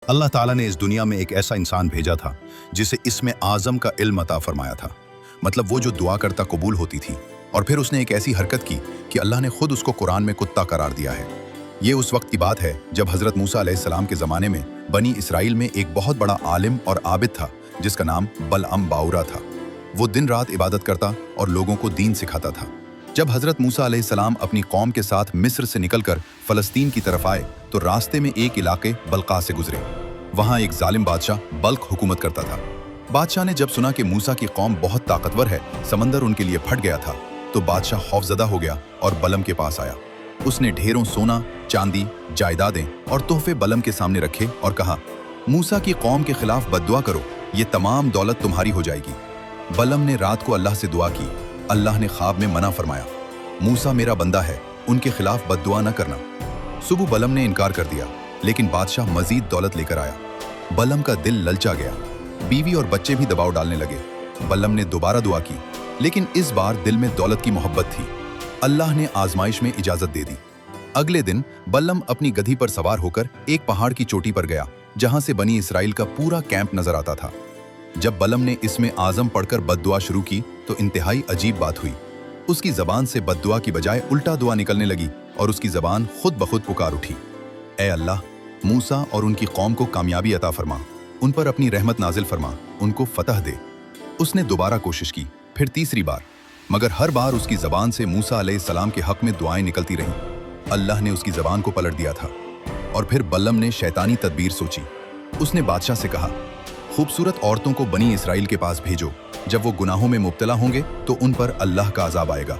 अल्लाह ताला ने इस दुनिया में एक ऐसा इंसान भेजा था जिसे इसमें आज़म का इल्म अता फरमाया था। मतलब वो जो दुआ करता कबूल होती थी। और फिर उसने एक ऐसी हरकत की कि अल्लाह ने खुद उसको कुरान में कुत्ता करार दिया है। ये उस वक्त की बात है जब हज़रत मूसा अलैहिस्सलाम के ज़माने में बनी इसराइल में एक बहुत बड़ा आलिम और आबिद था जिसका नाम बलअम बाउरा था। वो दिन रात इबादत करता और लोगों को दीन सिखाता था। जब हज़रत मूसा अलैहिस्सलाम अपनी कौम के साथ मिस्र से निकलकर फ़लस्तीन की तरफ आए तो रास्ते में एक इलाके बल्का से गुजरे। वहाँ एक जालिम बादशाह बल्क हुकूमत करता था। बादशाह ने जब सुना कि मूसा की कौम बहुत ताकतवर है, समंदर उनके लिए फट गया था, तो बादशाह खौफजदा हो गया और बलम के पास आया। उसने ढेरों सोना, चांदी, जायदादें और तोहफे बलम के सामने रखे और कहा, मूसा की कौम के खिलाफ बद्दुआ करो, ये तमाम दौलत तुम्हारी हो जाएगी। बलम ने रात को अल्लाह से दुआ की। अल्लाह ने ख्वाब में मना फरमाया, मूसा मेरा बंदा है, उनके खिलाफ बद्दुआ न करना। सुबह बलम ने इनकार कर दिया, लेकिन बादशाह मजीद दौलत लेकर आया। बलम का दिल ललचा गया। बीवी और बच्चे भी दबाव डालने लगे। बलम ने दोबारा दुआ की, लेकिन इस बार दिल में दौलत की मोहब्बत थी। अल्लाह ने आजमाइश में इजाजत दे दी। अगले दिन बलम अपनी गधी पर सवार होकर एक पहाड़ की चोटी पर गया, जहां से बनी इसराइल का पूरा कैंप नजर आता था। जब बलम ने इसमें आजम पढ़कर बद्दुआ शुरू की तो इंतहाई अजीब बात हुई। उसकी जबान से बद्दुआ की बजाय उल्टा दुआ निकलने लगी और उसकी जबान खुद बखुद पुकार उठी, ए अल्लाह, मूसा और उनकी कौम को कामयाबी अता फरमा, उन पर अपनी रहमत नाजिल फरमा, उनको फतह दे। उसने दोबारा कोशिश की, फिर तीसरी बार, मगर हर बार उसकी जबान से मूसा अलैहिस्सलाम के हक में दुआएं निकलती रहीं। अल्लाह ने उसकी जबान को पलट दिया था। और फिर बलम ने शैतानी तदबीर सोची। उसने बादशाह से कहा, खूबसूरत औरतों को बनी इसराइल के पास भेजो, जब वो गुनाहों में मुब्तला होंगे तो उन पर अल्लाह का अजाब आएगा।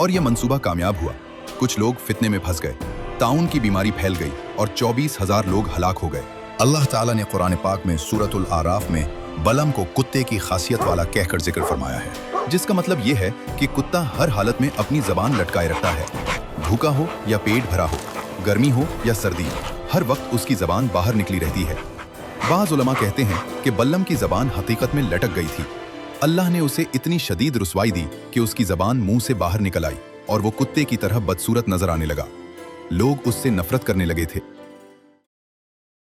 और यह मंसूबा कामयाब हुआ। कुछ लोग फितने में फंस गए, ताउन की बीमारी फैल गई और 24,000 लोग हलाक हो गए। अल्लाह ताला ने कुरान पाक में सूरतुल आराफ में बलम को कुत्ते की खासियत वाला कहकर जिक्र फरमाया है, जिसका मतलब यह है कि कुत्ता हर हालत में अपनी जबान लटकाए रखता है। भूखा हो या पेट भरा हो, गर्मी हो या सर्दी, हर वक्त उसकी जबान बाहर निकली रहती है। बाज़ उलमा कहते हैं कि बलम की जबान हकीकत में लटक गई थी। अल्लाह ने उसे इतनी शदीद रुसवाई दी कि उसकी जबान मुंह से बाहर निकल आई और वो कुत्ते की तरह बदसूरत नजर आने लगा। लोग उससे नफरत करने लगे थे।